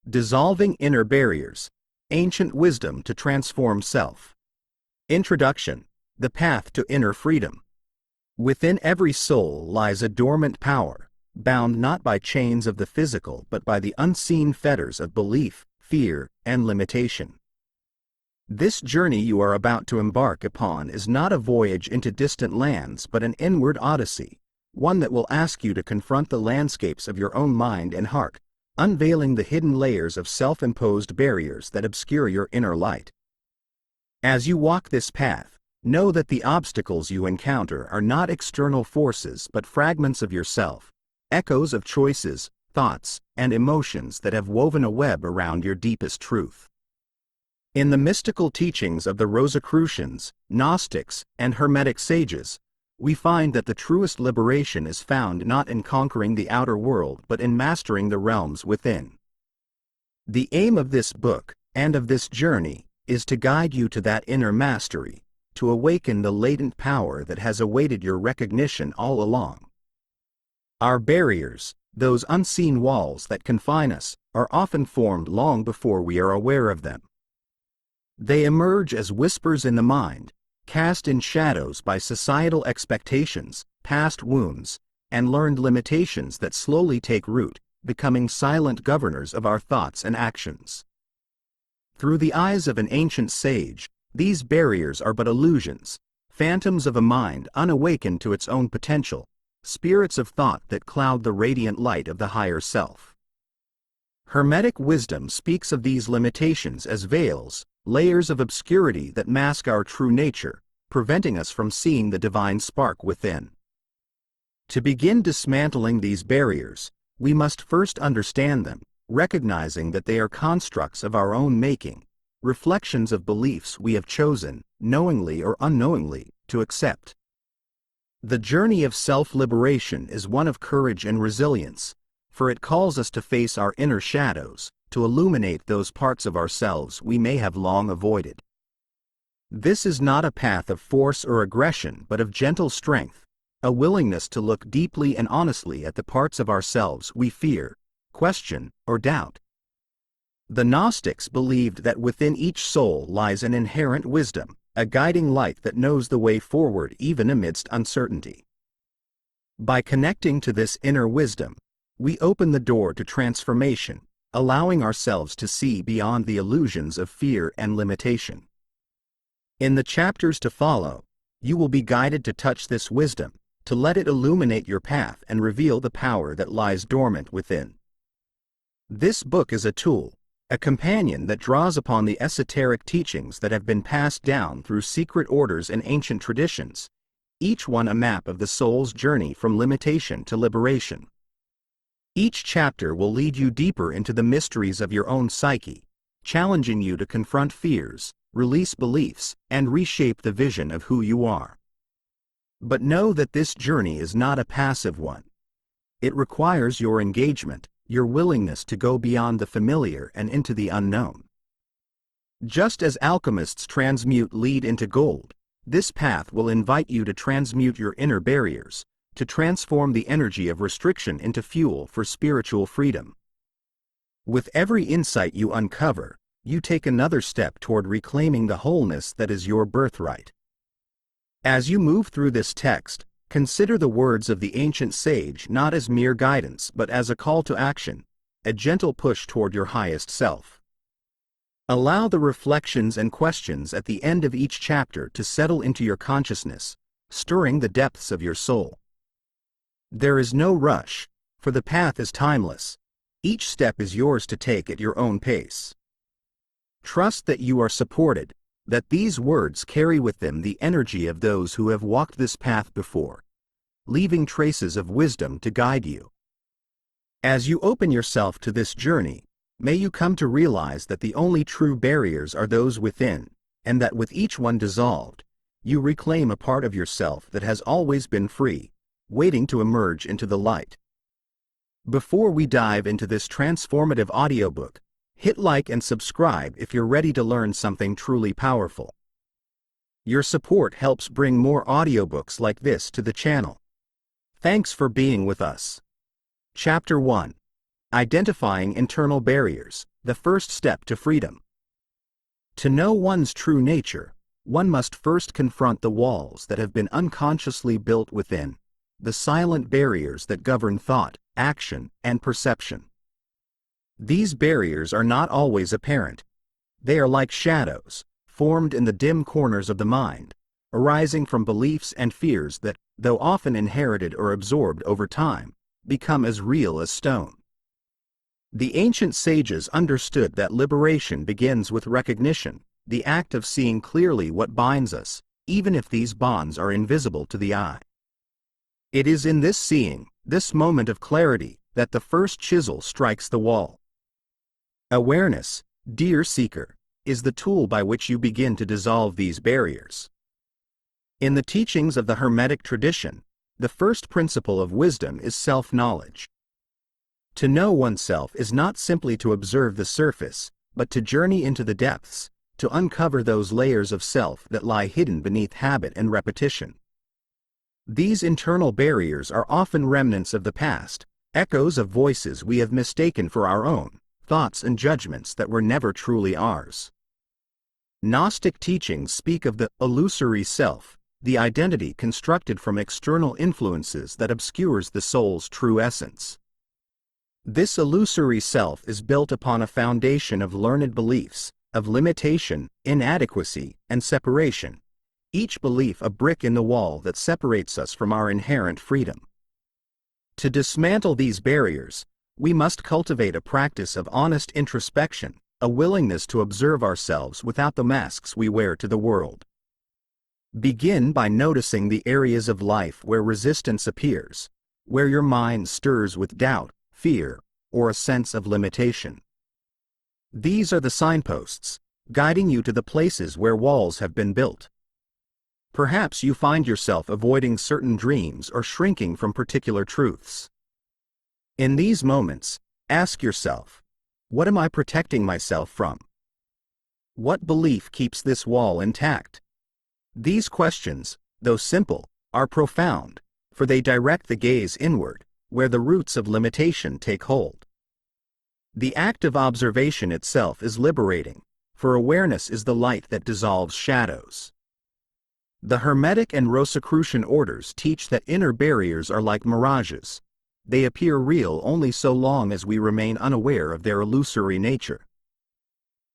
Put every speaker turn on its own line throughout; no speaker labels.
Dissolving Inner Barriers, Ancient Wisdom to Transform Self. Introduction, The Path to Inner Freedom. Within every soul lies a dormant power, bound not by chains of the physical but by the unseen fetters of belief, fear, and limitation. This journey you are about to embark upon is not a voyage into distant lands but an inward odyssey, one that will ask you to confront the landscapes of your own mind and heart, unveiling the hidden layers of self-imposed barriers that obscure your inner light. As you walk this path, know that the obstacles you encounter are not external forces but fragments of yourself, echoes of choices, thoughts, and emotions that have woven a web around your deepest truth. In the mystical teachings of the Rosicrucians, Gnostics, and Hermetic sages, we find that the truest liberation is found not in conquering the outer world but in mastering the realms within. The aim of this book, and of this journey, is to guide you to that inner mastery, to awaken the latent power that has awaited your recognition all along. Our barriers, those unseen walls that confine us, are often formed long before we are aware of them. They emerge as whispers in the mind, cast in shadows by societal expectations, past wounds, and learned limitations that slowly take root, becoming silent governors of our thoughts and actions. Through the eyes of an ancient sage, these barriers are but illusions, phantoms of a mind unawakened to its own potential, spirits of thought that cloud the radiant light of the higher self. Hermetic wisdom speaks of these limitations as veils, layers of obscurity that mask our true nature, preventing us from seeing the divine spark within. To begin dismantling these barriers, we must first understand them, recognizing that they are constructs of our own making, reflections of beliefs we have chosen, knowingly or unknowingly, to accept. The journey of self-liberation is one of courage and resilience, for it calls us to face our inner shadows, to illuminate those parts of ourselves we may have long avoided. This is not a path of force or aggression but of gentle strength, a willingness to look deeply and honestly at the parts of ourselves we fear, question, or doubt. The Gnostics believed that within each soul lies an inherent wisdom, a guiding light that knows the way forward even amidst uncertainty. By connecting to this inner wisdom, we open the door to transformation, allowing ourselves to see beyond the illusions of fear and limitation. In the chapters to follow, you will be guided to touch this wisdom, to let it illuminate your path and reveal the power that lies dormant within. This book is a tool, a companion that draws upon the esoteric teachings that have been passed down through secret orders and ancient traditions, each one a map of the soul's journey from limitation to liberation. Each chapter will lead you deeper into the mysteries of your own psyche, challenging you to confront fears, release beliefs, and reshape the vision of who you are. But know that this journey is not a passive one. It requires your engagement, your willingness to go beyond the familiar and into the unknown. Just as alchemists transmute lead into gold, this path will invite you to transmute your inner barriers, to transform the energy of restriction into fuel for spiritual freedom. With every insight you uncover, you take another step toward reclaiming the wholeness that is your birthright. As you move through this text, consider the words of the ancient sage not as mere guidance but as a call to action, a gentle push toward your highest self. Allow the reflections and questions at the end of each chapter to settle into your consciousness, stirring the depths of your soul. There is no rush, for the path is timeless. Each step is yours to take at your own pace. Trust that you are supported, that these words carry with them the energy of those who have walked this path before, leaving traces of wisdom to guide you. As you open yourself to this journey, may you come to realize that the only true barriers are those within, and that with each one dissolved, you reclaim a part of yourself that has always been free, waiting to emerge into the light. Before we dive into this transformative audiobook, hit like and subscribe if you're ready to learn something truly powerful. Your support helps bring more audiobooks like this to the channel. Thanks for being with us. Chapter 1. Identifying Internal Barriers, the first step to freedom. To know one's true nature, one must first confront the walls that have been unconsciously built within, the silent barriers that govern thought, action, and perception. These barriers are not always apparent. They are like shadows, formed in the dim corners of the mind, arising from beliefs and fears that, though often inherited or absorbed over time, become as real as stone. The ancient sages understood that liberation begins with recognition, the act of seeing clearly what binds us, even if these bonds are invisible to the eye. It is in this seeing, this moment of clarity, that the first chisel strikes the wall. Awareness, dear seeker, is the tool by which you begin to dissolve these barriers. In the teachings of the Hermetic tradition, the first principle of wisdom is self-knowledge. To know oneself is not simply to observe the surface, but to journey into the depths, to uncover those layers of self that lie hidden beneath habit and repetition. These internal barriers are often remnants of the past, echoes of voices we have mistaken for our own, thoughts and judgments that were never truly ours. Gnostic teachings speak of the illusory self, the identity constructed from external influences that obscures the soul's true essence. This illusory self is built upon a foundation of learned beliefs, of limitation, inadequacy, and separation, each belief a brick in the wall that separates us from our inherent freedom. To dismantle these barriers, we must cultivate a practice of honest introspection, a willingness to observe ourselves without the masks we wear to the world. Begin by noticing the areas of life where resistance appears, where your mind stirs with doubt, fear, or a sense of limitation. These are the signposts, guiding you to the places where walls have been built. Perhaps you find yourself avoiding certain dreams or shrinking from particular truths. In these moments, ask yourself, what am I protecting myself from? What belief keeps this wall intact? These questions, though simple, are profound, for they direct the gaze inward, where the roots of limitation take hold. The act of observation itself is liberating, for awareness is the light that dissolves shadows. The Hermetic and Rosicrucian orders teach that inner barriers are like mirages. They appear real only so long as we remain unaware of their illusory nature.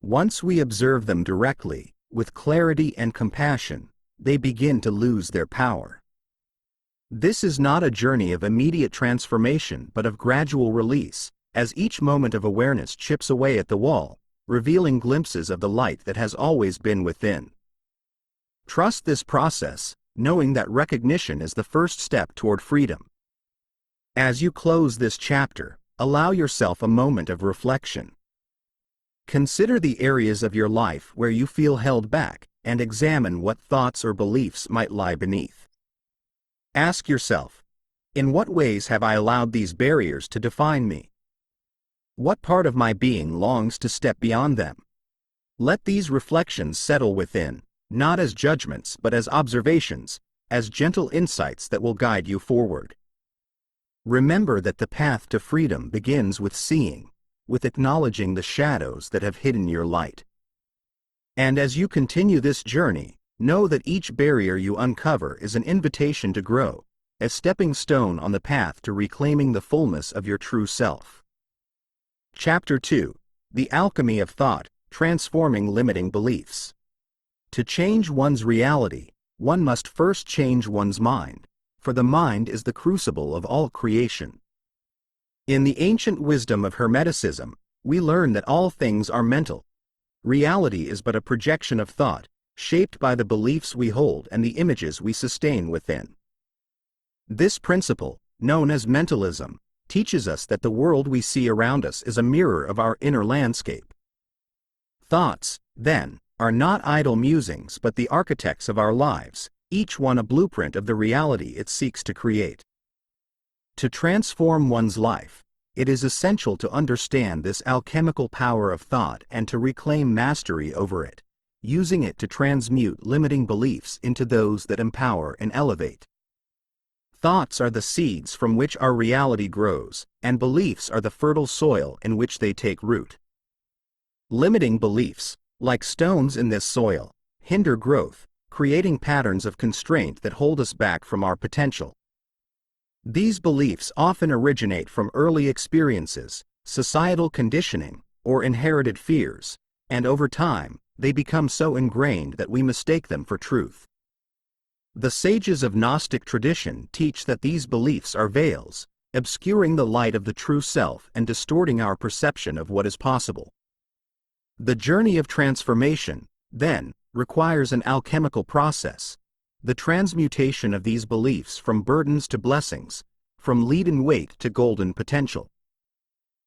Once we observe them directly, with clarity and compassion, they begin to lose their power. This is not a journey of immediate transformation but of gradual release, as each moment of awareness chips away at the wall, revealing glimpses of the light that has always been within. Trust this process, knowing that recognition is the first step toward freedom. As you close this chapter, allow yourself a moment of reflection. Consider the areas of your life where you feel held back, and examine what thoughts or beliefs might lie beneath. Ask yourself, in what ways have I allowed these barriers to define me? What part of my being longs to step beyond them? Let these reflections settle within, not as judgments but as observations, as gentle insights that will guide you forward. Remember that the path to freedom begins with seeing, with acknowledging the shadows that have hidden your light. And as you continue this journey, know that each barrier you uncover is an invitation to grow, a stepping stone on the path to reclaiming the fullness of your true self. Chapter 2: The Alchemy of Thought, Transforming Limiting Beliefs. To change one's reality, one must first change one's mind, for the mind is the crucible of all creation. In the ancient wisdom of Hermeticism, we learn that all things are mental. Reality is but a projection of thought, shaped by the beliefs we hold and the images we sustain within. This principle, known as mentalism, teaches us that the world we see around us is a mirror of our inner landscape. Thoughts, then, are not idle musings but the architects of our lives, each one a blueprint of the reality it seeks to create. To transform one's life, it is essential to understand this alchemical power of thought and to reclaim mastery over it, using it to transmute limiting beliefs into those that empower and elevate. Thoughts are the seeds from which our reality grows, and beliefs are the fertile soil in which they take root. Limiting beliefs, like stones in this soil, hinder growth, creating patterns of constraint that hold us back from our potential. These beliefs often originate from early experiences, societal conditioning, or inherited fears, and over time, they become so ingrained that we mistake them for truth. The sages of Gnostic tradition teach that these beliefs are veils, obscuring the light of the true self and distorting our perception of what is possible. The journey of transformation, then, requires an alchemical process, the transmutation of these beliefs from burdens to blessings, from leaden weight to golden potential.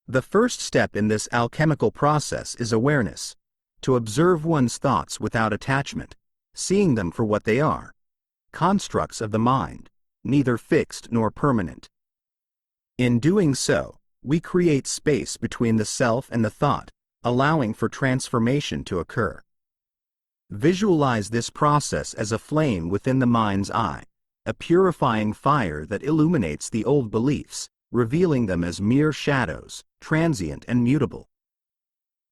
The first step in this alchemical process is awareness, to observe one's thoughts without attachment, seeing them for what they are, constructs of the mind, neither fixed nor permanent. In doing so, we create space between the self and the thought, allowing for transformation to occur. Visualize this process as a flame within the mind's eye, a purifying fire that illuminates the old beliefs, revealing them as mere shadows, transient and mutable.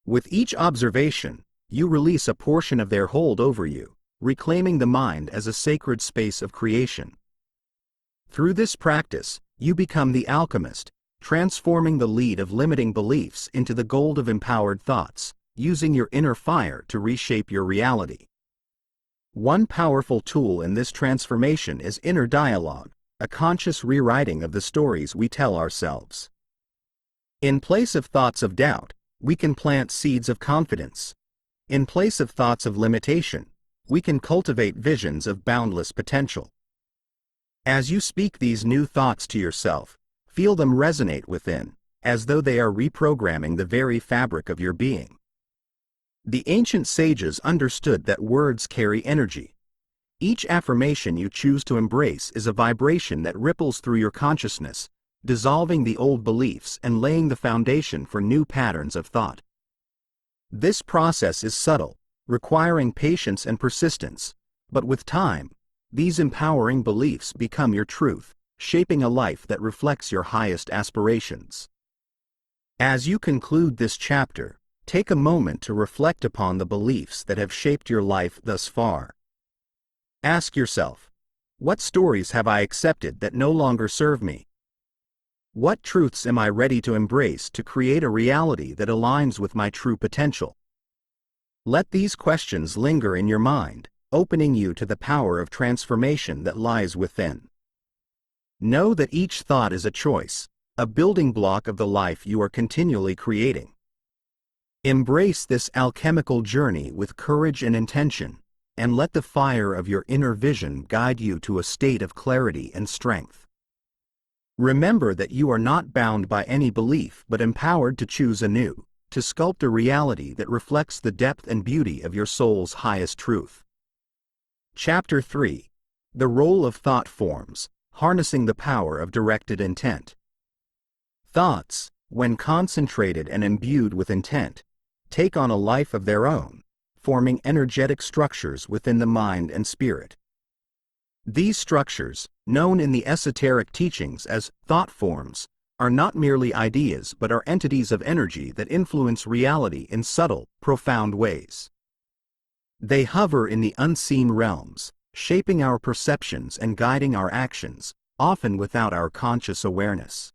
With each observation, you release a portion of their hold over you, reclaiming the mind as a sacred space of creation. Through this practice, you become the alchemist, transforming the lead of limiting beliefs into the gold of empowered thoughts, using your inner fire to reshape your reality. One powerful tool in this transformation is inner dialogue, a conscious rewriting of the stories we tell ourselves. In place of thoughts of doubt, we can plant seeds of confidence. In place of thoughts of limitation, we can cultivate visions of boundless potential. As you speak these new thoughts to yourself, feel them resonate within, as though they are reprogramming the very fabric of your being. The ancient sages understood that words carry energy. Each affirmation you choose to embrace is a vibration that ripples through your consciousness, dissolving the old beliefs and laying the foundation for new patterns of thought. This process is subtle, requiring patience and persistence, but with time, these empowering beliefs become your truth, shaping a life that reflects your highest aspirations. As you conclude this chapter, take a moment to reflect upon the beliefs that have shaped your life thus far. Ask yourself, what stories have I accepted that no longer serve me? What truths am I ready to embrace to create a reality that aligns with my true potential? Let these questions linger in your mind, opening you to the power of transformation that lies within. Know that each thought is a choice, a building block of the life you are continually creating. Embrace this alchemical journey with courage and intention, and let the fire of your inner vision guide you to a state of clarity and strength. Remember that you are not bound by any belief but empowered to choose anew, to sculpt a reality that reflects the depth and beauty of your soul's highest truth. Chapter 3. The Role of Thought Forms, Harnessing the Power of Directed Intent. Thoughts, when concentrated and imbued with intent, take on a life of their own, forming energetic structures within the mind and spirit. These structures, known in the esoteric teachings as thought forms, are not merely ideas but are entities of energy that influence reality in subtle, profound ways. They hover in the unseen realms, shaping our perceptions and guiding our actions, often without our conscious awareness.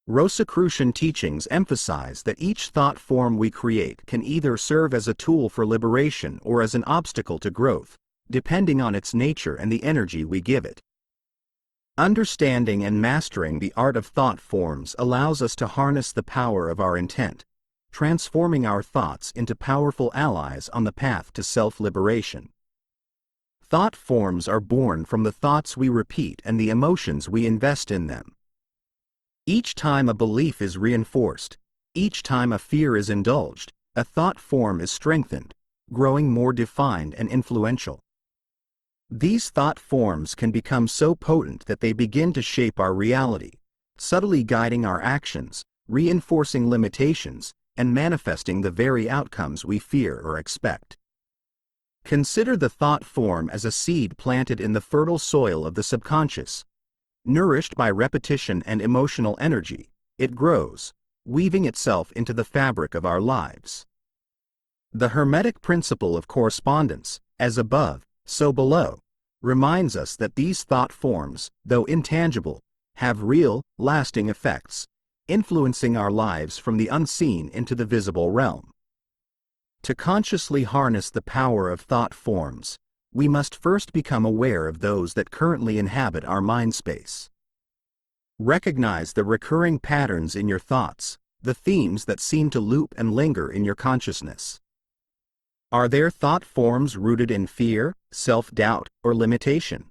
Rosicrucian teachings emphasize that each thought form we create can either serve as a tool for liberation or as an obstacle to growth, depending on its nature and the energy we give it. Understanding and mastering the art of thought forms allows us to harness the power of our intent, transforming our thoughts into powerful allies on the path to self-liberation. Thought forms are born from the thoughts we repeat and the emotions we invest in them. Each time a belief is reinforced, each time a fear is indulged, a thought form is strengthened, growing more defined and influential. These thought forms can become so potent that they begin to shape our reality, subtly guiding our actions, reinforcing limitations, and manifesting the very outcomes we fear or expect. Consider the thought form as a seed planted in the fertile soil of the subconscious. Nourished by repetition and emotional energy, it grows, weaving itself into the fabric of our lives. The Hermetic principle of correspondence, as above, so below, reminds us that these thought forms, though intangible, have real, lasting effects, influencing our lives from the unseen into the visible realm. To consciously harness the power of thought forms, we must first become aware of those that currently inhabit our mind space. Recognize the recurring patterns in your thoughts, the themes that seem to loop and linger in your consciousness. Are there thought forms rooted in fear, self-doubt, or limitation?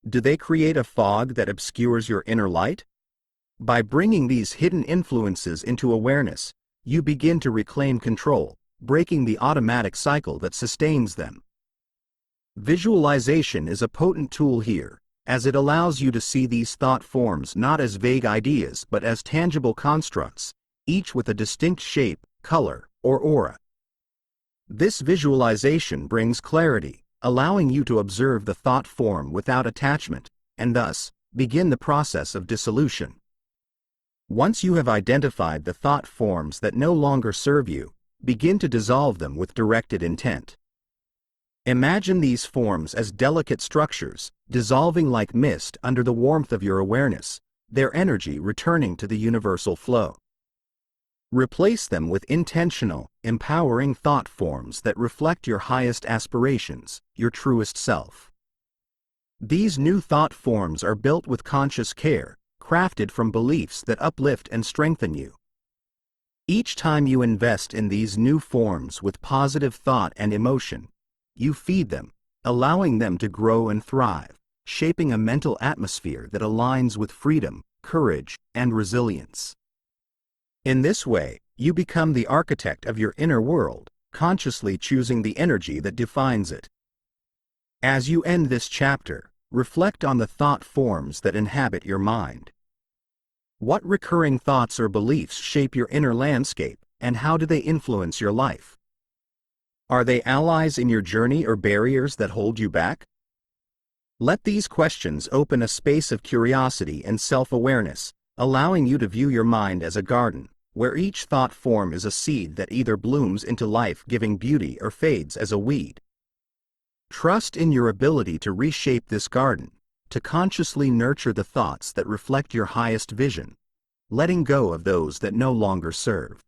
Do they create a fog that obscures your inner light? By bringing these hidden influences into awareness, you begin to reclaim control, breaking the automatic cycle that sustains them. Visualization is a potent tool here, as it allows you to see these thought forms not as vague ideas but as tangible constructs, each with a distinct shape, color, or aura. This visualization brings clarity, allowing you to observe the thought form without attachment, and thus, begin the process of dissolution. Once you have identified the thought forms that no longer serve you, begin to dissolve them with directed intent. Imagine these forms as delicate structures, dissolving like mist under the warmth of your awareness, their energy returning to the universal flow. Replace them with intentional, empowering thought forms that reflect your highest aspirations, your truest self. These new thought forms are built with conscious care, crafted from beliefs that uplift and strengthen you. Each time you invest in these new forms with positive thought and emotion, you feed them, allowing them to grow and thrive, shaping a mental atmosphere that aligns with freedom, courage, and resilience. In this way, you become the architect of your inner world, consciously choosing the energy that defines it. As you end this chapter, reflect on the thought forms that inhabit your mind. What recurring thoughts or beliefs shape your inner landscape, and how do they influence your life? Are they allies in your journey or barriers that hold you back? Let these questions open a space of curiosity and self-awareness, allowing you to view your mind as a garden, where each thought form is a seed that either blooms into life-giving beauty or fades as a weed. Trust in your ability to reshape this garden, to consciously nurture the thoughts that reflect your highest vision, letting go of those that no longer serve.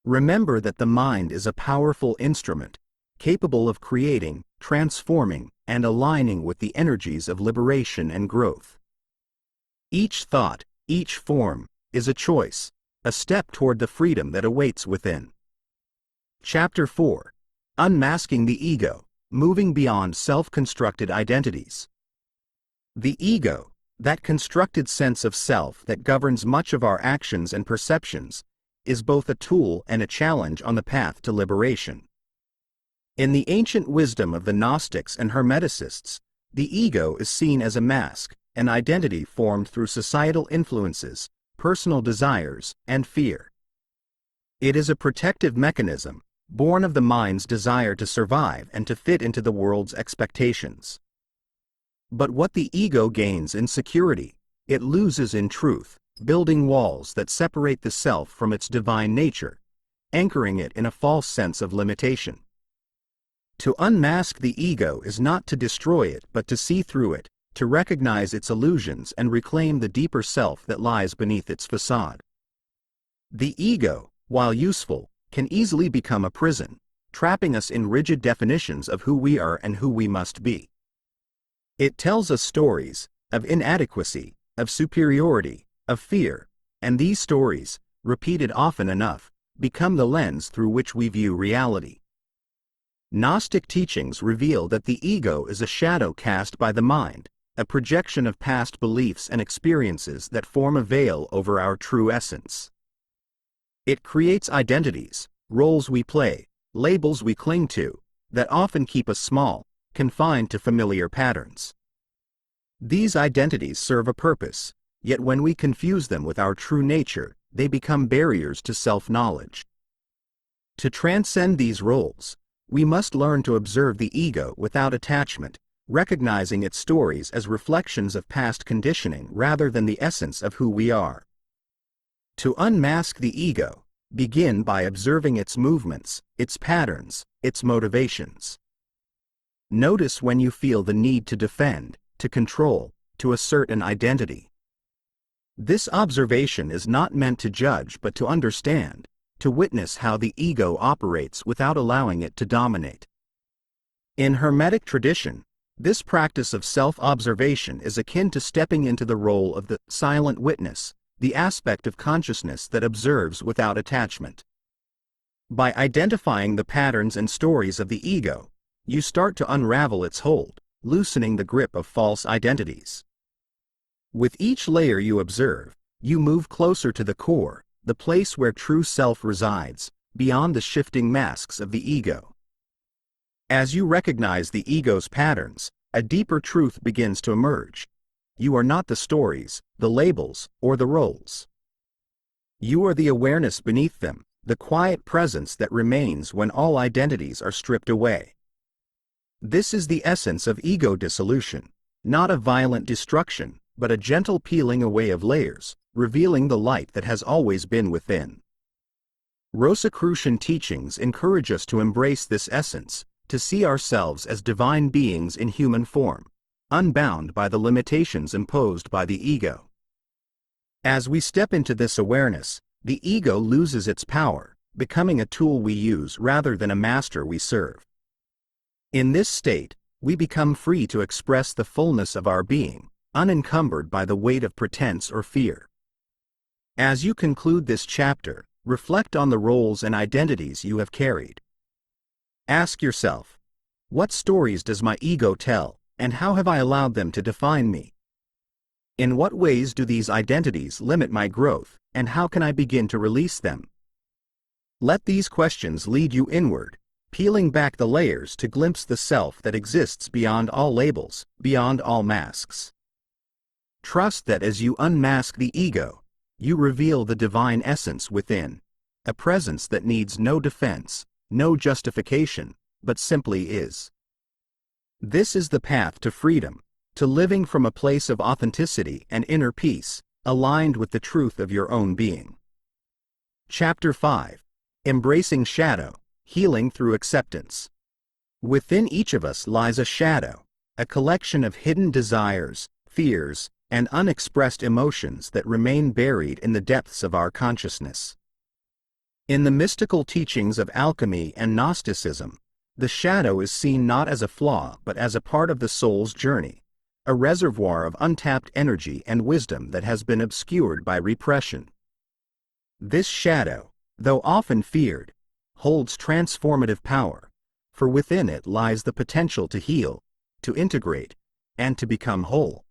Remember that the mind is a powerful instrument, capable of creating, transforming, and aligning with the energies of liberation and growth. Each thought, each form, is a choice, a step toward the freedom that awaits within. Chapter 4. Unmasking the Ego, Moving Beyond Self-Constructed Identities. The ego, that constructed sense of self that governs much of our actions and perceptions, is both a tool and a challenge on the path to liberation. In the ancient wisdom of the Gnostics and Hermeticists, the ego is seen as a mask, an identity formed through societal influences, personal desires, and fear. It is a protective mechanism, born of the mind's desire to survive and to fit into the world's expectations. But what the ego gains in security, it loses in truth, building walls that separate the self from its divine nature, anchoring it in a false sense of limitation. To unmask the ego is not to destroy it but to see through it, to recognize its illusions and reclaim the deeper self that lies beneath its facade. The ego, while useful, can easily become a prison, trapping us in rigid definitions of who we are and who we must be. It tells us stories of inadequacy, of superiority, of fear, and these stories, repeated often enough, become the lens through which we view reality. Gnostic teachings reveal that the ego is a shadow cast by the mind, a projection of past beliefs and experiences that form a veil over our true essence. It creates identities, roles we play, labels we cling to, that often keep us small, confined to familiar patterns. These identities serve a purpose, yet when we confuse them with our true nature, they become barriers to self-knowledge. To transcend these roles, we must learn to observe the ego without attachment, recognizing its stories as reflections of past conditioning rather than the essence of who we are. To unmask the ego, Begin by observing its movements, its patterns, its motivations. Notice when you feel the need to defend, to control, to assert an identity. This observation is not meant to judge but to understand, to witness how the ego operates without allowing it to dominate. In Hermetic tradition, this practice of self-observation is akin to stepping into the role of the silent witness, the aspect of consciousness that observes without attachment. By identifying the patterns and stories of the ego, you start to unravel its hold, loosening the grip of false identities. With each layer you observe, you move closer to the core, the place where true self resides, beyond the shifting masks of the ego. As you recognize the ego's patterns, a deeper truth begins to emerge. You are not the stories, the labels, or the roles. You are the awareness beneath them, the quiet presence that remains when all identities are stripped away. This is the essence of ego dissolution, not a violent destruction, but a gentle peeling away of layers, revealing the light that has always been within. Rosicrucian teachings encourage us to embrace this essence, to see ourselves as divine beings in human form, unbound by the limitations imposed by the ego. As we step into this awareness, the ego loses its power, becoming a tool we use rather than a master we serve. In this state, we become free to express the fullness of our being, unencumbered by the weight of pretense or fear. As you conclude this chapter, reflect on the roles and identities you have carried. Ask yourself, what stories does my ego tell, and how have I allowed them to define me? In what ways do these identities limit my growth, and how can I begin to release them? Let these questions lead you inward, peeling back the layers to glimpse the self that exists beyond all labels, beyond all masks. Trust that as you unmask the ego, you reveal the divine essence within, a presence that needs no defense, no justification, but simply is. This is the path to freedom, to living from a place of authenticity and inner peace, aligned with the truth of your own being. Chapter 5. Embracing Shadow, Healing Through Acceptance. Within each of us lies a shadow, a collection of hidden desires, fears, and unexpressed emotions that remain buried in the depths of our consciousness. In the mystical teachings of alchemy and Gnosticism, the shadow is seen not as a flaw but as a part of the soul's journey, a reservoir of untapped energy and wisdom that has been obscured by repression. This shadow, though often feared, holds transformative power, for within it lies the potential to heal, to integrate, and to become whole.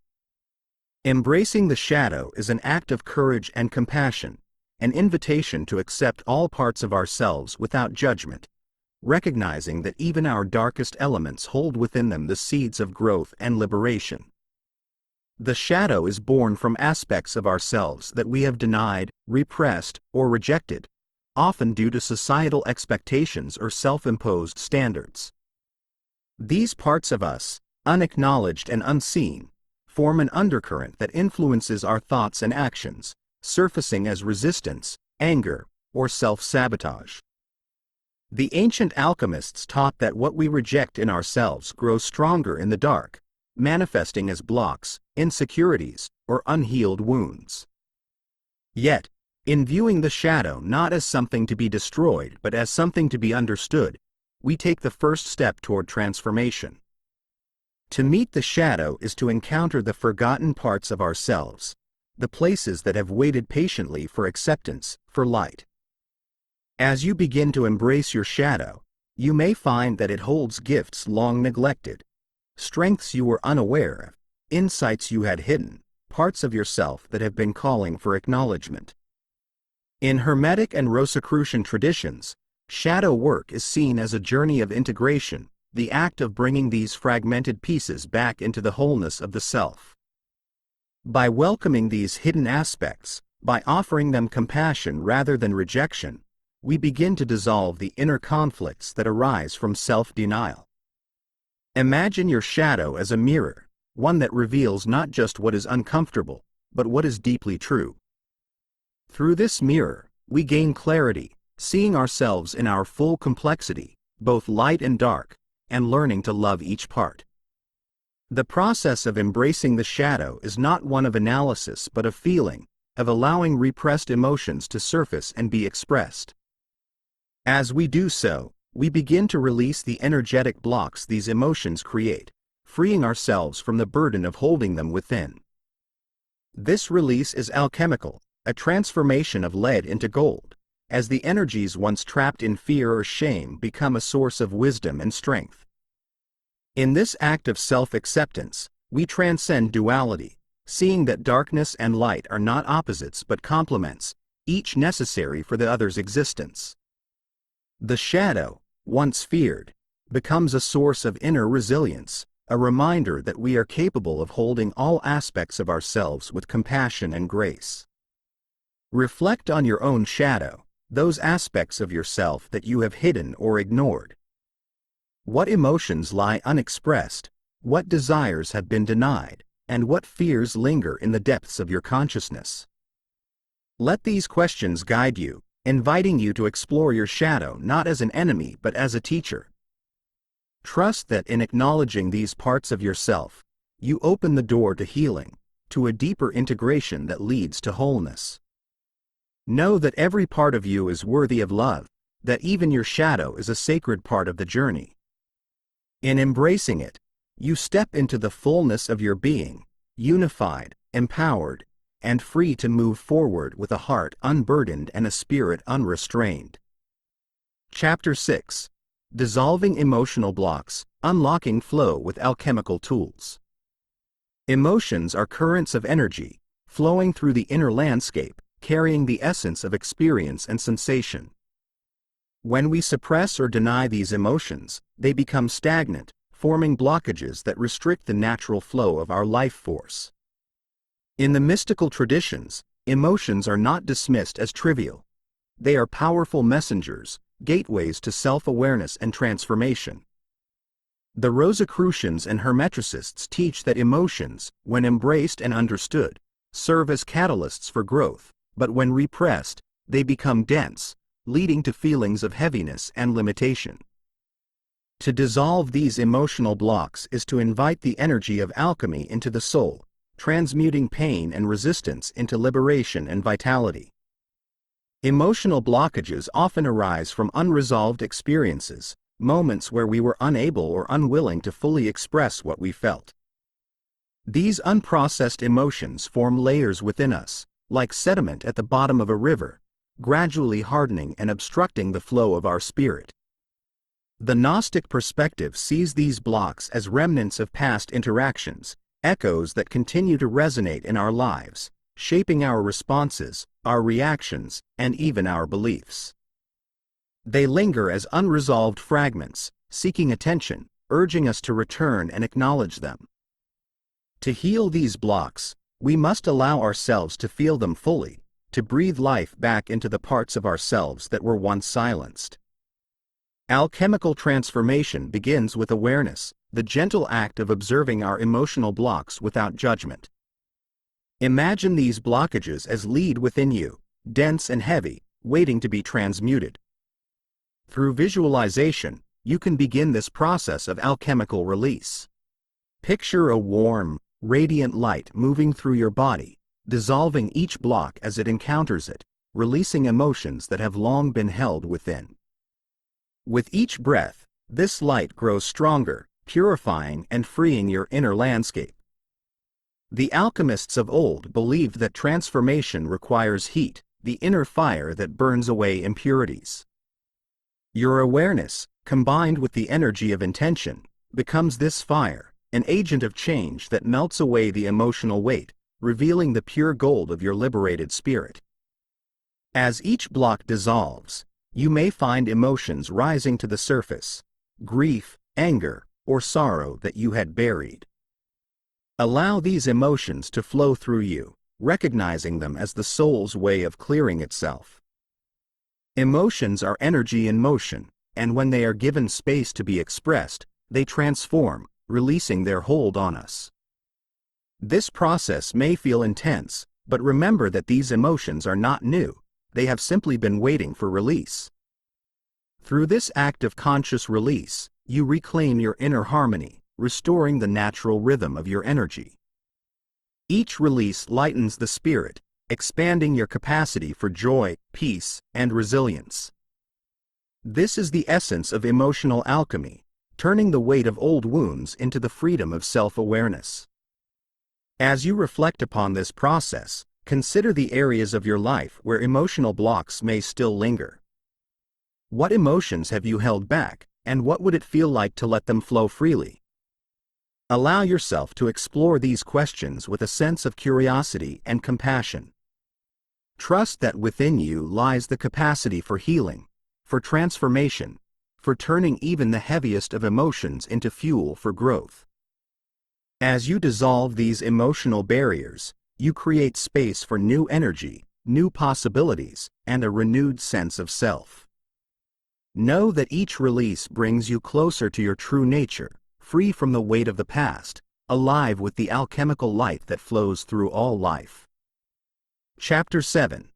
Embracing the shadow is an act of courage and compassion, an invitation to accept all parts of ourselves without judgment, recognizing that even our darkest elements hold within them the seeds of growth and liberation. The shadow is born from aspects of ourselves that we have denied, repressed, or rejected, often due to societal expectations or self-imposed standards. These parts of us, unacknowledged and unseen, form an undercurrent that influences our thoughts and actions, surfacing as resistance, anger, or self-sabotage. The ancient alchemists taught that what we reject in ourselves grows stronger in the dark, manifesting as blocks, insecurities, or unhealed wounds. Yet, in viewing the shadow not as something to be destroyed but as something to be understood, we take the first step toward transformation. To meet the shadow is to encounter the forgotten parts of ourselves, the places that have waited patiently for acceptance, for light. As you begin to embrace your shadow, you may find that it holds gifts long neglected, strengths you were unaware of, insights you had hidden, parts of yourself that have been calling for acknowledgement. In Hermetic and Rosicrucian traditions, shadow work is seen as a journey of integration, the act of bringing these fragmented pieces back into the wholeness of the self. By welcoming these hidden aspects, by offering them compassion rather than rejection, we begin to dissolve the inner conflicts that arise from self-denial. Imagine your shadow as a mirror, one that reveals not just what is uncomfortable, but what is deeply true. Through this mirror, we gain clarity, seeing ourselves in our full complexity, both light and dark, and learning to love each part. The process of embracing the shadow is not one of analysis but of feeling, of allowing repressed emotions to surface and be expressed. As we do so, we begin to release the energetic blocks these emotions create, freeing ourselves from the burden of holding them within. This release is alchemical, a transformation of lead into gold, as the energies once trapped in fear or shame become a source of wisdom and strength. In this act of self-acceptance, we transcend duality, seeing that darkness and light are not opposites but complements, each necessary for the other's existence. The shadow, once feared, becomes a source of inner resilience, a reminder that we are capable of holding all aspects of ourselves with compassion and grace. Reflect on your own shadow, those aspects of yourself that you have hidden or ignored. What emotions lie unexpressed, what desires have been denied, and what fears linger in the depths of your consciousness? Let these questions guide you, inviting you to explore your shadow not as an enemy but as a teacher. Trust that in acknowledging these parts of yourself, you open the door to healing, to a deeper integration that leads to wholeness. Know that every part of you is worthy of love, that even your shadow is a sacred part of the journey. In embracing it, you step into the fullness of your being, unified, empowered, and free to move forward with a heart unburdened and a spirit unrestrained. Chapter 6. Dissolving Emotional Blocks, Unlocking Flow with Alchemical Tools. Emotions are currents of energy, flowing through the inner landscape, carrying the essence of experience and sensation. When we suppress or deny these emotions, they become stagnant, forming blockages that restrict the natural flow of our life force. In the mystical traditions, emotions are not dismissed as trivial. They are powerful messengers, gateways to self-awareness and transformation. The Rosicrucians and Hermeticists teach that emotions, when embraced and understood, serve as catalysts for growth, but when repressed, they become dense, leading to feelings of heaviness and limitation. To dissolve these emotional blocks is to invite the energy of alchemy into the soul, transmuting pain and resistance into liberation and vitality. Emotional blockages often arise from unresolved experiences, moments where we were unable or unwilling to fully express what we felt. These unprocessed emotions form layers within us, like sediment at the bottom of a river, gradually hardening and obstructing the flow of our spirit. The Gnostic perspective sees these blocks as remnants of past interactions, echoes that continue to resonate in our lives, shaping our responses, our reactions, and even our beliefs. They linger as unresolved fragments, seeking attention, urging us to return and acknowledge them. To heal these blocks, we must allow ourselves to feel them fully, to breathe life back into the parts of ourselves that were once silenced. Alchemical transformation begins with awareness, the gentle act of observing our emotional blocks without judgment. Imagine these blockages as lead within you, dense and heavy, waiting to be transmuted. Through visualization, you can begin this process of alchemical release. Picture a warm, radiant light moving through your body, dissolving each block as it encounters it, releasing emotions that have long been held within. With each breath, this light grows stronger, purifying and freeing your inner landscape. The alchemists of old believed that transformation requires heat, the inner fire that burns away impurities. Your awareness, combined with the energy of intention, becomes this fire, an agent of change that melts away the emotional weight, revealing the pure gold of your liberated spirit. As each block dissolves, you may find emotions rising to the surface, grief, anger, or sorrow that you had buried. Allow these emotions to flow through you, recognizing them as the soul's way of clearing itself. Emotions are energy in motion, and when they are given space to be expressed, they transform, releasing their hold on us. This process may feel intense, but remember that these emotions are not new. they have simply been waiting for release. Through this act of conscious release, you reclaim your inner harmony, restoring the natural rhythm of your energy. Each release lightens the spirit, expanding your capacity for joy, peace, and resilience. This is the essence of emotional alchemy, turning the weight of old wounds into the freedom of self-awareness. As you reflect upon this process, consider the areas of your life where emotional blocks may still linger. What emotions have you held back, and what would it feel like to let them flow freely? Allow yourself to explore these questions with a sense of curiosity and compassion. Trust that within you lies the capacity for healing, for transformation, for turning even the heaviest of emotions into fuel for growth. As you dissolve these emotional barriers, you create space for new energy, new possibilities, and a renewed sense of self. Know that each release brings you closer to your true nature, free from the weight of the past, alive with the alchemical light that flows through all life. Chapter 7.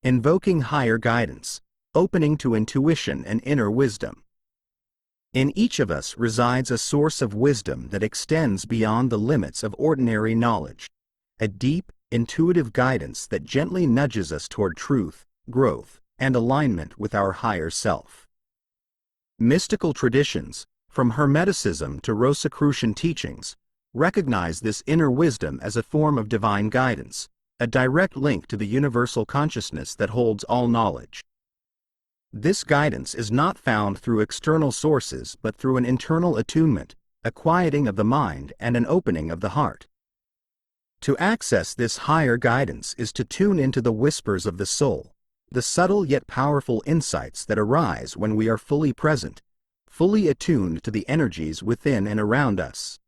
Invoking Higher Guidance, Opening to Intuition and Inner Wisdom. In each of us resides a source of wisdom that extends beyond the limits of ordinary knowledge, a deep, intuitive guidance that gently nudges us toward truth, growth, and alignment with our higher self. Mystical traditions, from Hermeticism to Rosicrucian teachings, recognize this inner wisdom as a form of divine guidance, a direct link to the universal consciousness that holds all knowledge. This guidance is not found through external sources but through an internal attunement, a quieting of the mind and an opening of the heart. To access this higher guidance is to tune into the whispers of the soul, the subtle yet powerful insights that arise when we are fully present, fully attuned to the energies within and around us.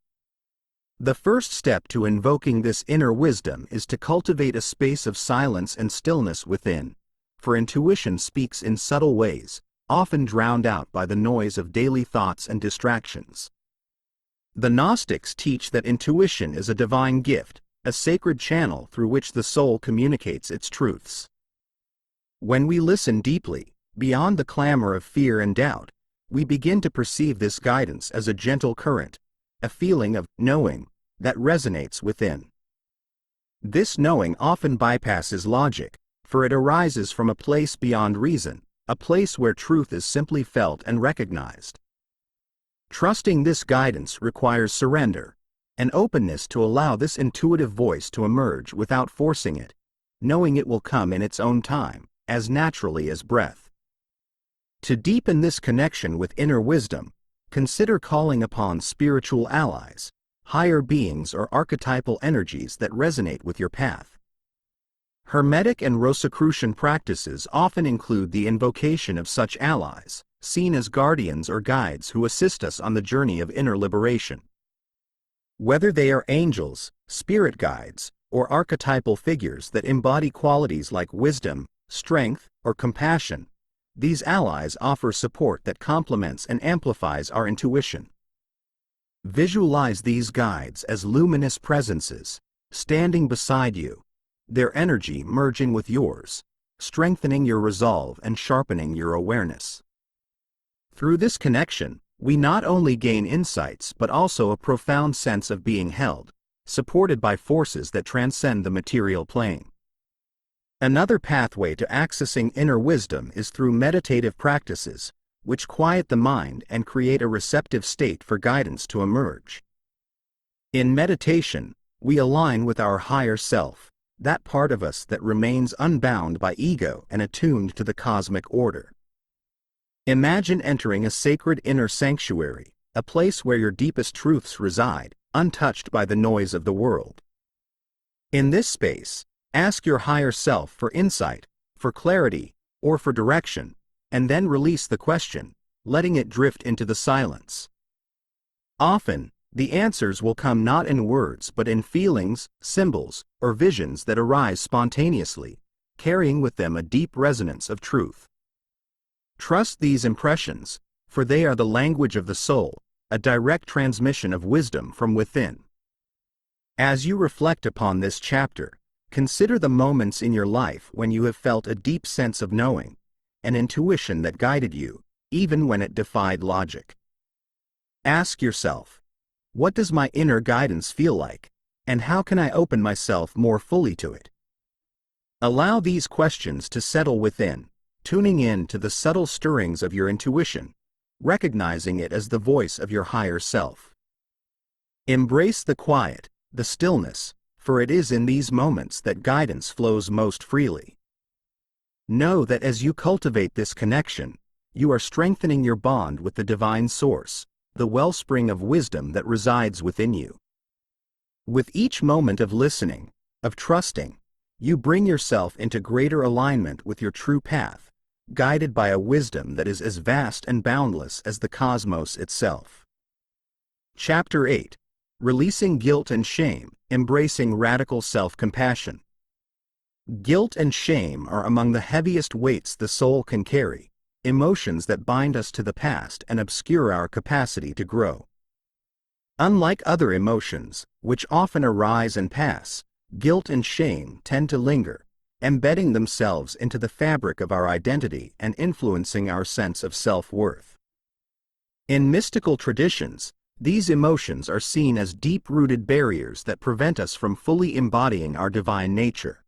The first step to invoking this inner wisdom is to cultivate a space of silence and stillness within, for intuition speaks in subtle ways, often drowned out by the noise of daily thoughts and distractions. The Gnostics teach that intuition is a divine gift, a sacred channel through which the soul communicates its truths. When we listen deeply, beyond the clamor of fear and doubt, we begin to perceive this guidance as a gentle current, a feeling of knowing that resonates within. This knowing often bypasses logic, for it arises from a place beyond reason, a place where truth is simply felt and recognized. Trusting this guidance requires surrender, an openness to allow this intuitive voice to emerge without forcing it, knowing it will come in its own time, as naturally as breath. To deepen this connection with inner wisdom, consider calling upon spiritual allies, higher beings or archetypal energies that resonate with your path. Hermetic and Rosicrucian practices often include the invocation of such allies, seen as guardians or guides who assist us on the journey of inner liberation. Whether they are angels, spirit guides, or archetypal figures that embody qualities like wisdom, strength, or compassion, these allies offer support that complements and amplifies our intuition. Visualize these guides as luminous presences, standing beside you, their energy merging with yours, strengthening your resolve and sharpening your awareness. Through this connection, we not only gain insights but also a profound sense of being held, supported by forces that transcend the material plane. Another pathway to accessing inner wisdom is through meditative practices, which quiet the mind and create a receptive state for guidance to emerge. In meditation, we align with our higher self, that part of us that remains unbound by ego and attuned to the cosmic order. Imagine entering a sacred inner sanctuary, a place where your deepest truths reside, untouched by the noise of the world. In this space, ask your higher self for insight, for clarity, or for direction, and then release the question, letting it drift into the silence. Often, the answers will come not in words but in feelings, symbols, or visions that arise spontaneously, carrying with them a deep resonance of truth. Trust these impressions, for they are the language of the soul, a direct transmission of wisdom from within. As you reflect upon this chapter, Consider the moments in your life when you have felt a deep sense of knowing, an intuition that guided you, even when it defied logic. Ask yourself, what does my inner guidance feel like, and how can I open myself more fully to it? Allow these questions to settle within, tuning in to the subtle stirrings of your intuition, recognizing it as the voice of your higher self. Embrace the quiet, the stillness, for it is in these moments that guidance flows most freely. Know that as you cultivate this connection, you are strengthening your bond with the divine source, the wellspring of wisdom that resides within you. With each moment of listening, of trusting, you bring yourself into greater alignment with your true path, guided by a wisdom that is as vast and boundless as the cosmos itself. Chapter 8. Releasing Guilt and Shame, Embracing Radical Self-Compassion. Guilt and shame are among the heaviest weights the soul can carry, emotions that bind us to the past and obscure our capacity to grow. Unlike other emotions, which often arise and pass, guilt and shame tend to linger, embedding themselves into the fabric of our identity and influencing our sense of self-worth. In mystical traditions, these emotions are seen as deep-rooted barriers that prevent us from fully embodying our divine nature.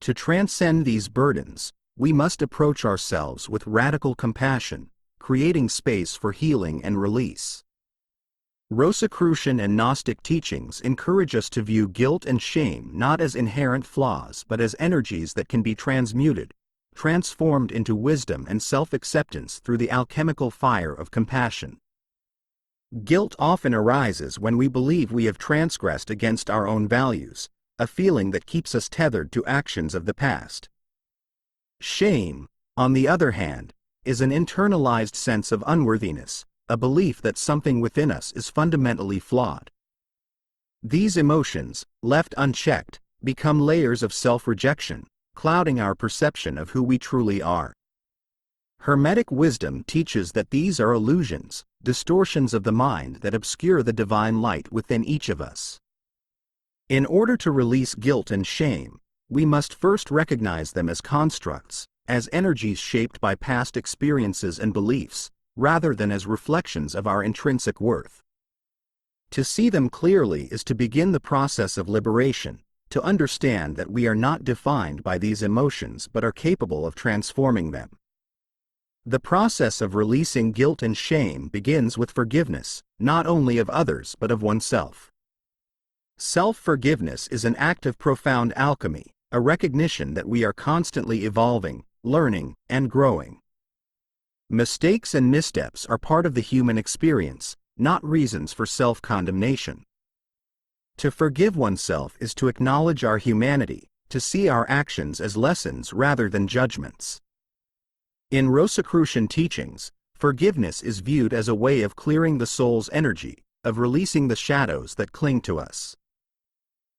To transcend these burdens, we must approach ourselves with radical compassion, creating space for healing and release. Rosicrucian and Gnostic teachings encourage us to view guilt and shame not as inherent flaws but as energies that can be transmuted, transformed into wisdom and self-acceptance through the alchemical fire of compassion. Guilt often arises when we believe we have transgressed against our own values, a feeling that keeps us tethered to actions of the past. Shame, on the other hand, is an internalized sense of unworthiness, a belief that something within us is fundamentally flawed. These emotions, left unchecked, become layers of self-rejection, clouding our perception of who we truly are. Hermetic wisdom teaches that these are illusions, distortions of the mind that obscure the divine light within each of us. In order to release guilt and shame, we must first recognize them as constructs, as energies shaped by past experiences and beliefs, rather than as reflections of our intrinsic worth. To see them clearly is to begin the process of liberation, to understand that we are not defined by these emotions but are capable of transforming them. The process of releasing guilt and shame begins with forgiveness, not only of others but of oneself. Self-forgiveness is an act of profound alchemy, a recognition that we are constantly evolving, learning, and growing. Mistakes and missteps are part of the human experience, not reasons for self-condemnation. To forgive oneself is to acknowledge our humanity, to see our actions as lessons rather than judgments. In Rosicrucian teachings, forgiveness is viewed as a way of clearing the soul's energy, of releasing the shadows that cling to us.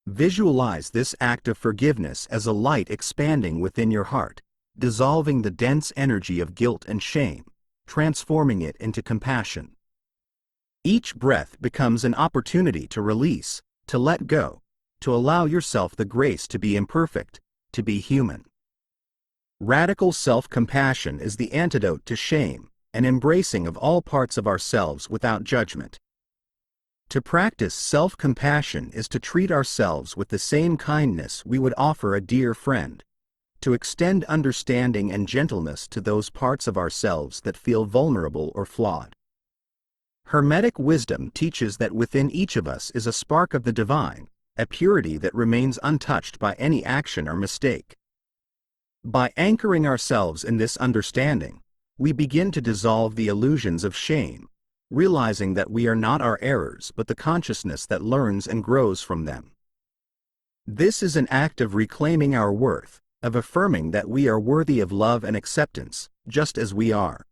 Visualize this act of forgiveness as a light expanding within your heart, dissolving the dense energy of guilt and shame, transforming it into compassion. Each breath becomes an opportunity to release, to let go, to allow yourself the grace to be imperfect, to be human. Radical self-compassion is the antidote to shame, an embracing of all parts of ourselves without judgment. To practice self-compassion is to treat ourselves with the same kindness we would offer a dear friend, to extend understanding and gentleness to those parts of ourselves that feel vulnerable or flawed. Hermetic wisdom teaches that within each of us is a spark of the divine, a purity that remains untouched by any action or mistake. By anchoring ourselves in this understanding, we begin to dissolve the illusions of shame, realizing that we are not our errors but the consciousness that learns and grows from them. This is an act of reclaiming our worth, of affirming that we are worthy of love and acceptance, just as we are.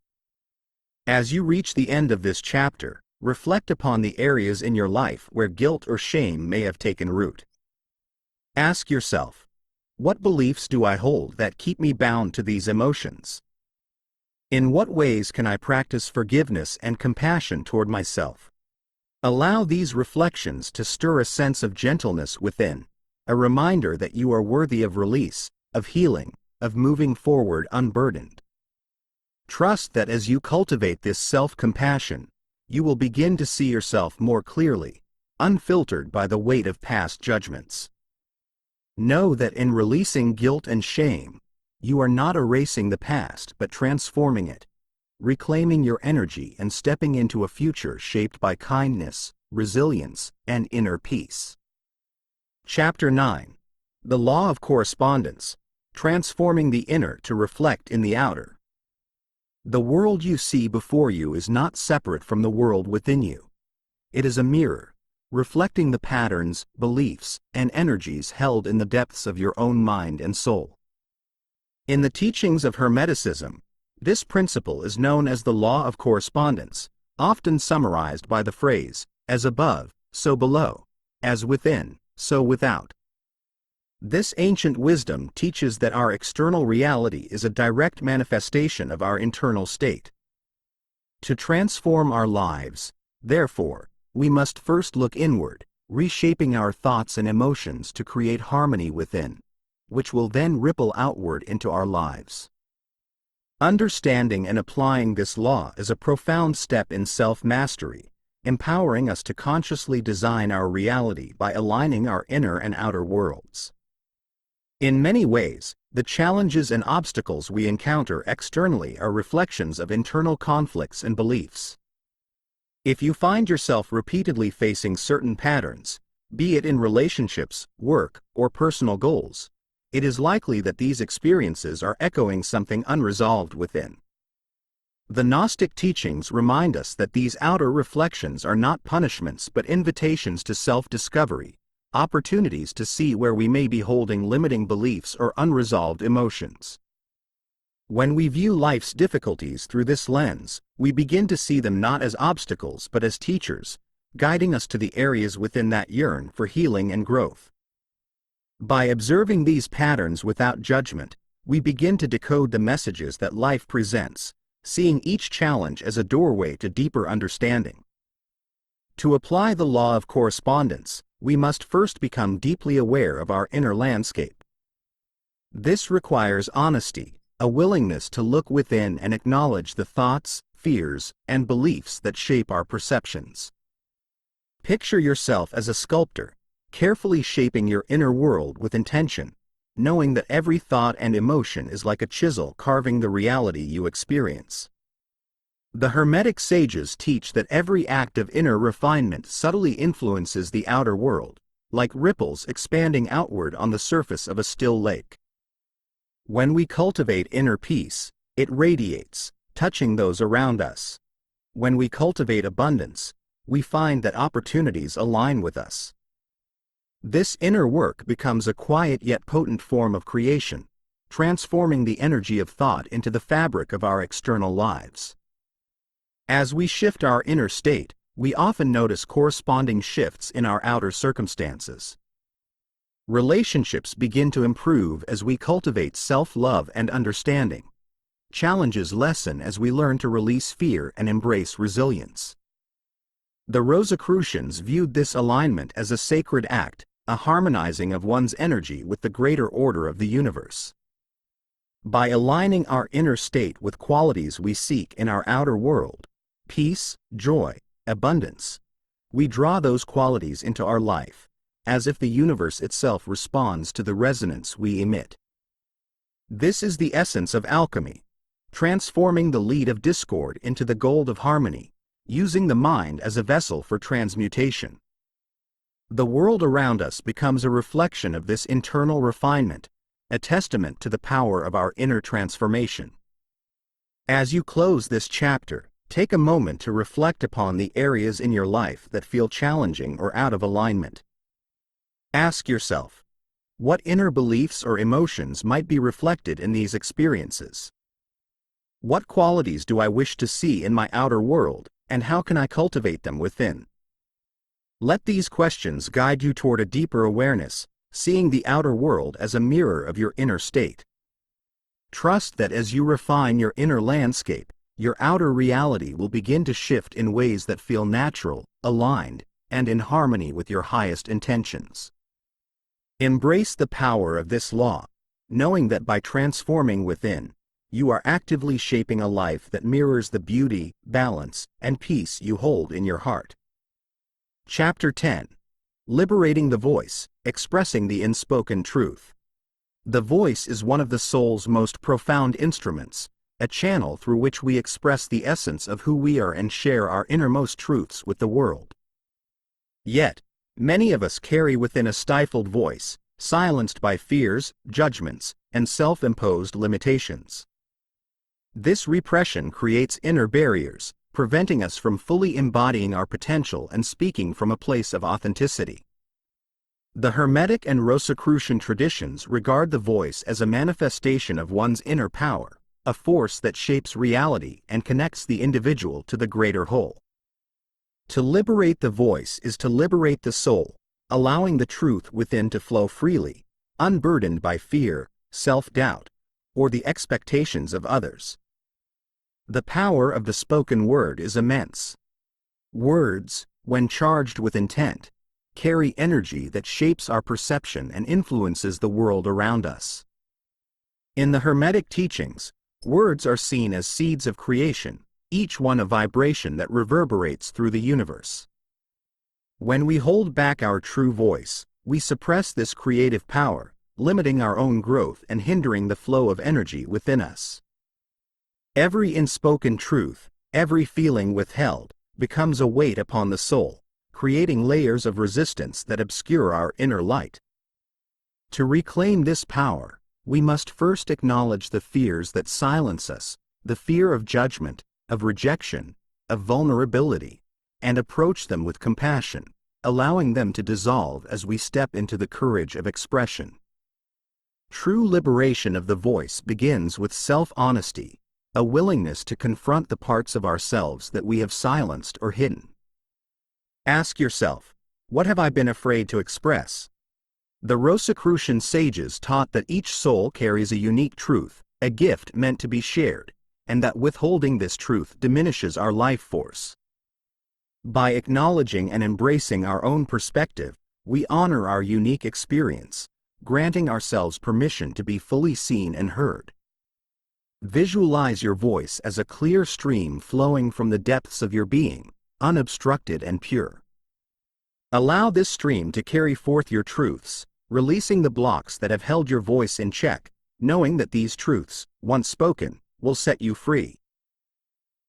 As you reach the end of this chapter, reflect upon the areas in your life where guilt or shame may have taken root. Ask yourself, what beliefs do I hold that keep me bound to these emotions? In what ways can I practice forgiveness and compassion toward myself? Allow these reflections to stir a sense of gentleness within, a reminder that you are worthy of release, of healing, of moving forward unburdened. Trust that as you cultivate this self-compassion, you will begin to see yourself more clearly, unfiltered by the weight of past judgments. Know that in releasing guilt and shame, you are not erasing the past but transforming it, reclaiming your energy and stepping into a future shaped by kindness, resilience, and inner peace. Chapter 9. The Law of Correspondence, Transforming the Inner to Reflect in the Outer. The world you see before you is not separate from the world within you. It is a mirror, reflecting the patterns, beliefs, and energies held in the depths of your own mind and soul. In the teachings of Hermeticism, this principle is known as the law of correspondence, often summarized by the phrase, as above, so below, as within, so without. This ancient wisdom teaches that our external reality is a direct manifestation of our internal state. To transform our lives, therefore, we must first look inward, reshaping our thoughts and emotions to create harmony within, which will then ripple outward into our lives. Understanding and applying this law is a profound step in self-mastery, empowering us to consciously design our reality by aligning our inner and outer worlds. In many ways, the challenges and obstacles we encounter externally are reflections of internal conflicts and beliefs. If you find yourself repeatedly facing certain patterns, be it in relationships, work, or personal goals, it is likely that these experiences are echoing something unresolved within. The Gnostic teachings remind us that these outer reflections are not punishments but invitations to self-discovery, opportunities to see where we may be holding limiting beliefs or unresolved emotions. When we view life's difficulties through this lens, we begin to see them not as obstacles but as teachers, guiding us to the areas within that yearn for healing and growth. By observing these patterns without judgment, we begin to decode the messages that life presents, seeing each challenge as a doorway to deeper understanding. To apply the law of correspondence, we must first become deeply aware of our inner landscape. This requires honesty, a willingness to look within and acknowledge the thoughts, fears, and beliefs that shape our perceptions. Picture yourself as a sculptor, carefully shaping your inner world with intention, knowing that every thought and emotion is like a chisel carving the reality you experience. The Hermetic sages teach that every act of inner refinement subtly influences the outer world, like ripples expanding outward on the surface of a still lake. When we cultivate inner peace, it radiates, touching those around us. When we cultivate abundance, we find that opportunities align with us. This inner work becomes a quiet yet potent form of creation, transforming the energy of thought into the fabric of our external lives. As we shift our inner state, we often notice corresponding shifts in our outer circumstances. Relationships begin to improve as we cultivate self-love and understanding. Challenges lessen as we learn to release fear and embrace resilience. The Rosicrucians viewed this alignment as a sacred act, a harmonizing of one's energy with the greater order of the universe. By aligning our inner state with qualities we seek in our outer world, peace, joy, abundance, we draw those qualities into our life, as if the universe itself responds to the resonance we emit. This is the essence of alchemy, transforming the lead of discord into the gold of harmony, using the mind as a vessel for transmutation. The world around us becomes a reflection of this internal refinement, a testament to the power of our inner transformation. As you close this chapter, take a moment to reflect upon the areas in your life that feel challenging or out of alignment. Ask yourself, what inner beliefs or emotions might be reflected in these experiences? What qualities do I wish to see in my outer world, and how can I cultivate them within? Let these questions guide you toward a deeper awareness, seeing the outer world as a mirror of your inner state. Trust that as you refine your inner landscape, your outer reality will begin to shift in ways that feel natural, aligned, and in harmony with your highest intentions. Embrace the power of this law, knowing that by transforming within, you are actively shaping a life that mirrors the beauty, balance, and peace you hold in your heart. Chapter 10. Liberating the Voice, Expressing the Unspoken Truth. The voice is one of the soul's most profound instruments, a channel through which we express the essence of who we are and share our innermost truths with the world. Yet, many of us carry within a stifled voice, silenced by fears, judgments, and self-imposed limitations. This repression creates inner barriers, preventing us from fully embodying our potential and speaking from a place of authenticity. The Hermetic and Rosicrucian traditions regard the voice as a manifestation of one's inner power, a force that shapes reality and connects the individual to the greater whole. To liberate the voice is to liberate the soul, allowing the truth within to flow freely, unburdened by fear, self-doubt, or the expectations of others. The power of the spoken word is immense. Words, when charged with intent, carry energy that shapes our perception and influences the world around us. In the Hermetic teachings, words are seen as seeds of creation, each one a vibration that reverberates through the universe. When we hold back our true voice, we suppress this creative power, limiting our own growth and hindering the flow of energy within us. Every unspoken truth, every feeling withheld, becomes a weight upon the soul, creating layers of resistance that obscure our inner light. To reclaim this power, we must first acknowledge the fears that silence us, the fear of judgment, of rejection, of vulnerability, and approach them with compassion, allowing them to dissolve as we step into the courage of expression. True liberation of the voice begins with self-honesty, a willingness to confront the parts of ourselves that we have silenced or hidden. Ask yourself, what have I been afraid to express? The Rosicrucian sages taught that each soul carries a unique truth, a gift meant to be shared, and that withholding this truth diminishes our life force. By acknowledging and embracing our own perspective, we honor our unique experience, granting ourselves permission to be fully seen and heard. Visualize your voice as a clear stream flowing from the depths of your being, unobstructed and pure. Allow this stream to carry forth your truths, releasing the blocks that have held your voice in check, knowing that these truths, once spoken, will set you free.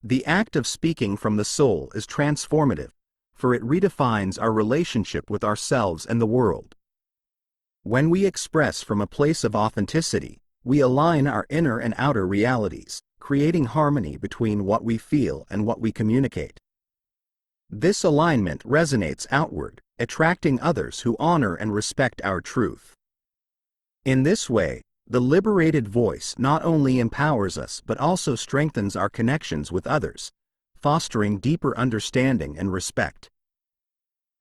The act of speaking from the soul is transformative, for it redefines our relationship with ourselves and the world. When we express from a place of authenticity, we align our inner and outer realities, creating harmony between what we feel and what we communicate. This alignment resonates outward, attracting others who honor and respect our truth. In this way, the liberated voice not only empowers us but also strengthens our connections with others, fostering deeper understanding and respect.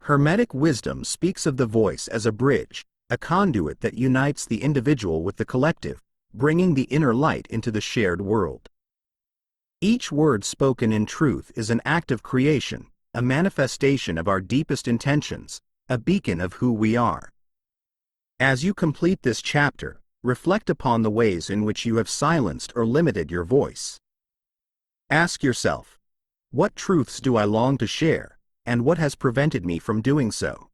Hermetic wisdom speaks of the voice as a bridge, a conduit that unites the individual with the collective, bringing the inner light into the shared world. Each word spoken in truth is an act of creation, a manifestation of our deepest intentions, a beacon of who we are. As you complete this chapter, reflect upon the ways in which you have silenced or limited your voice. Ask yourself, what truths do I long to share, and what has prevented me from doing so?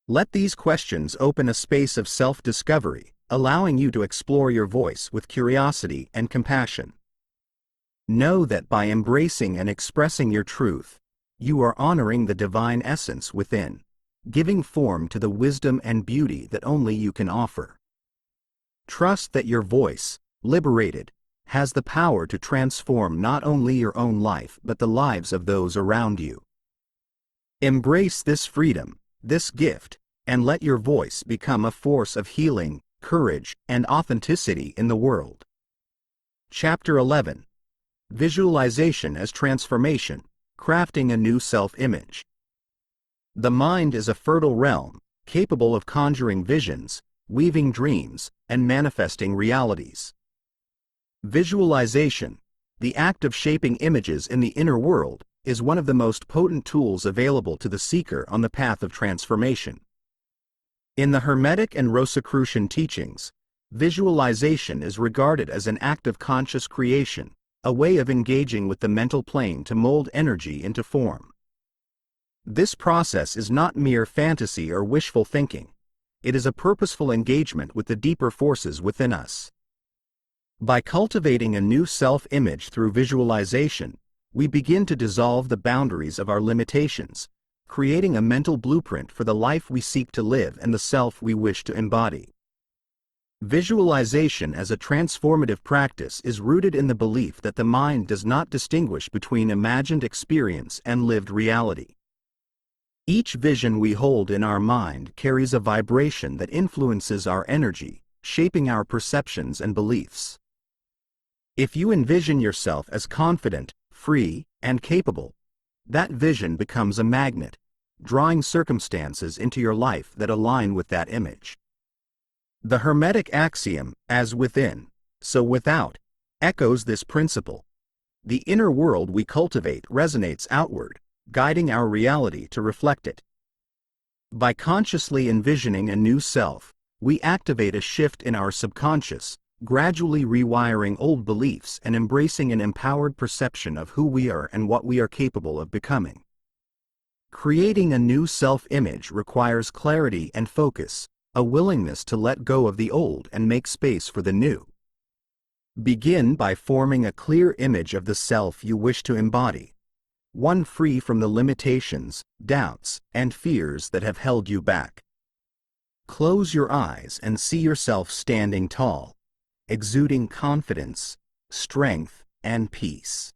Let these questions open a space of self-discovery, allowing you to explore your voice with curiosity and compassion. Know that by embracing and expressing your truth, you are honoring the divine essence within, giving form to the wisdom and beauty that only you can offer. Trust that your voice, liberated, has the power to transform not only your own life but the lives of those around you. Embrace this freedom, this gift, and let your voice become a force of healing, courage, and authenticity in the world. Chapter 11. Visualization as Transformation, Crafting a New Self-Image. The mind is a fertile realm, capable of conjuring visions, weaving dreams, and manifesting realities. Visualization, the act of shaping images in the inner world, is one of the most potent tools available to the seeker on the path of transformation. In the Hermetic and Rosicrucian teachings, visualization is regarded as an act of conscious creation, a way of engaging with the mental plane to mold energy into form. This process is not mere fantasy or wishful thinking. It is a purposeful engagement with the deeper forces within us. By cultivating a new self-image through visualization, we begin to dissolve the boundaries of our limitations, creating a mental blueprint for the life we seek to live and the self we wish to embody. Visualization as a transformative practice is rooted in the belief that the mind does not distinguish between imagined experience and lived reality. Each vision we hold in our mind carries a vibration that influences our energy, shaping our perceptions and beliefs. If you envision yourself as confident, free, and capable, that vision becomes a magnet, drawing circumstances into your life that align with that image. The Hermetic axiom, as within, so without, echoes this principle. The inner world we cultivate resonates outward, guiding our reality to reflect it. By consciously envisioning a new self, we activate a shift in our subconscious, gradually rewiring old beliefs and embracing an empowered perception of who we are and what we are capable of becoming. Creating a new self-image requires clarity and focus, a willingness to let go of the old and make space for the new. Begin by forming a clear image of the self you wish to embody, one free from the limitations, doubts, and fears that have held you back. Close your eyes and see yourself standing tall, exuding confidence, strength, and peace.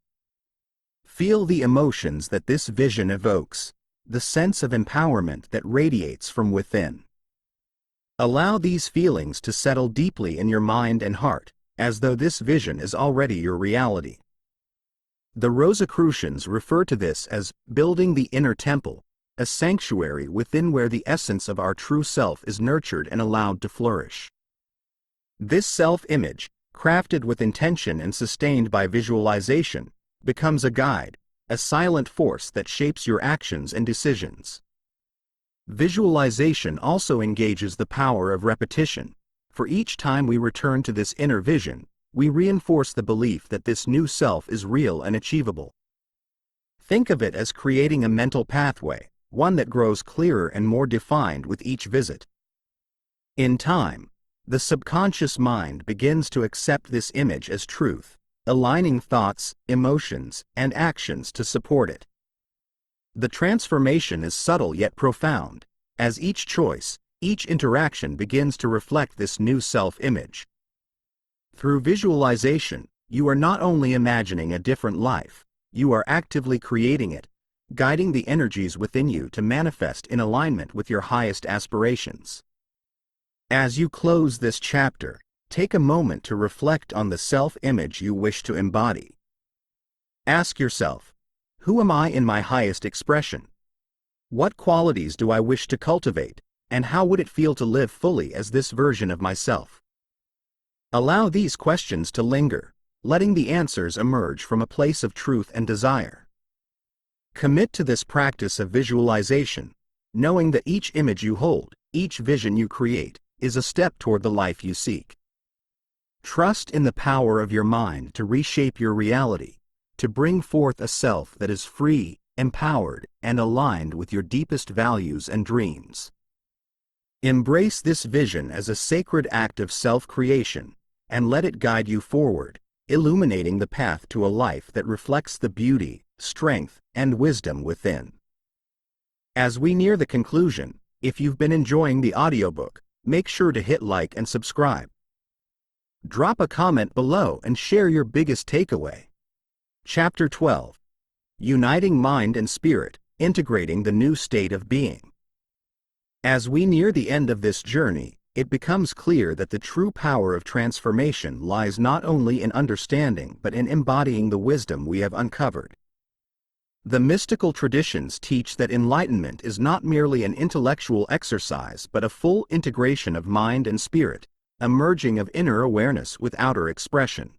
Feel the emotions that this vision evokes, the sense of empowerment that radiates from within. Allow these feelings to settle deeply in your mind and heart, as though this vision is already your reality. The Rosicrucians refer to this as building the inner temple, a sanctuary within where the essence of our true self is nurtured and allowed to flourish. This self-image, crafted with intention and sustained by visualization, becomes a guide, a silent force that shapes your actions and decisions. Visualization also engages the power of repetition. For each time we return to this inner vision, we reinforce the belief that this new self is real and achievable. Think of it as creating a mental pathway, one that grows clearer and more defined with each visit. In time, the subconscious mind begins to accept this image as truth, aligning thoughts, emotions, and actions to support it. The transformation is subtle yet profound, as each choice, each interaction begins to reflect this new self-image. Through visualization, you are not only imagining a different life, you are actively creating it, guiding the energies within you to manifest in alignment with your highest aspirations. As you close this chapter, take a moment to reflect on the self-image you wish to embody. Ask yourself, who am I in my highest expression? What qualities do I wish to cultivate, and how would it feel to live fully as this version of myself? Allow these questions to linger, letting the answers emerge from a place of truth and desire. Commit to this practice of visualization, knowing that each image you hold, each vision you create, is a step toward the life you seek. Trust in the power of your mind to reshape your reality, to bring forth a self that is free, empowered, and aligned with your deepest values and dreams. Embrace this vision as a sacred act of self-creation, and let it guide you forward, illuminating the path to a life that reflects the beauty, strength, and wisdom within. As we near the conclusion, if you've been enjoying the audiobook, make sure to hit like and subscribe. Drop a comment below and share your biggest takeaway. Chapter 12. Uniting Mind and Spirit, Integrating the New State of Being. As we near the end of this journey, it becomes clear that the true power of transformation lies not only in understanding but in embodying the wisdom we have uncovered. The mystical traditions teach that enlightenment is not merely an intellectual exercise but a full integration of mind and spirit, a merging of inner awareness with outer expression.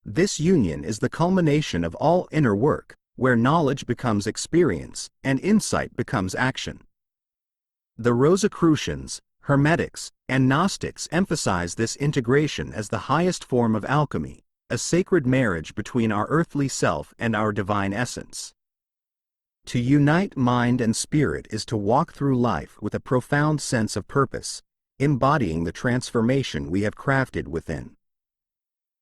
This union is the culmination of all inner work, where knowledge becomes experience and insight becomes action. The Rosicrucians, Hermetics, and Gnostics emphasize this integration as the highest form of alchemy, a sacred marriage between our earthly self and our divine essence. To unite mind and spirit is to walk through life with a profound sense of purpose, embodying the transformation we have crafted within.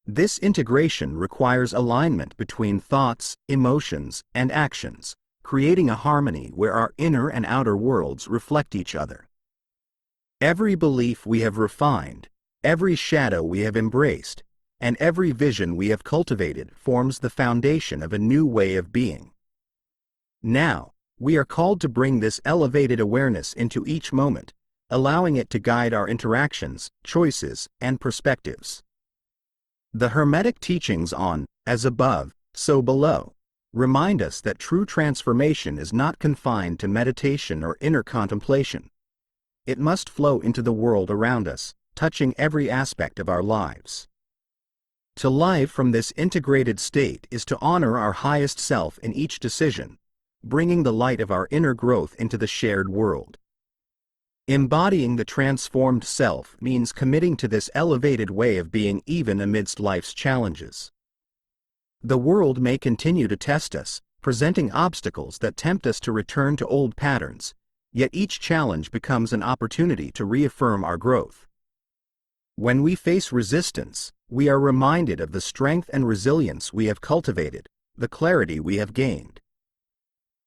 This integration requires alignment between thoughts, emotions, and actions, creating a harmony where our inner and outer worlds reflect each other. Every belief we have refined, every shadow we have embraced, and every vision we have cultivated forms the foundation of a new way of being. Now, we are called to bring this elevated awareness into each moment, allowing it to guide our interactions, choices, and perspectives. The Hermetic teachings on, as above, so below, remind us that true transformation is not confined to meditation or inner contemplation. It must flow into the world around us, touching every aspect of our lives. To live from this integrated state is to honor our highest self in each decision, bringing the light of our inner growth into the shared world. Embodying the transformed self means committing to this elevated way of being even amidst life's challenges. The world may continue to test us, presenting obstacles that tempt us to return to old patterns, yet each challenge becomes an opportunity to reaffirm our growth. When we face resistance, we are reminded of the strength and resilience we have cultivated, the clarity we have gained.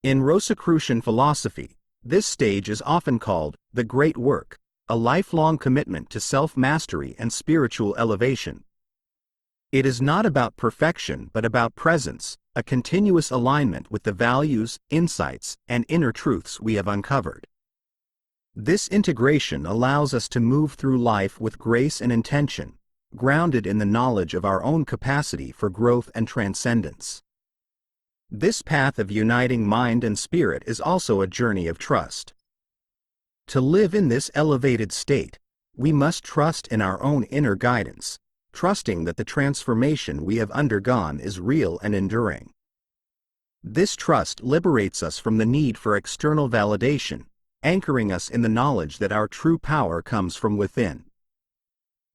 In Rosicrucian philosophy, this stage is often called the Great Work, a lifelong commitment to self-mastery and spiritual elevation. It is not about perfection but about presence, a continuous alignment with the values, insights, and inner truths we have uncovered. This integration allows us to move through life with grace and intention, grounded in the knowledge of our own capacity for growth and transcendence. This path of uniting mind and spirit is also a journey of trust. To live in this elevated state, we must trust in our own inner guidance, trusting that the transformation we have undergone is real and enduring. This trust liberates us from the need for external validation, anchoring us in the knowledge that our true power comes from within.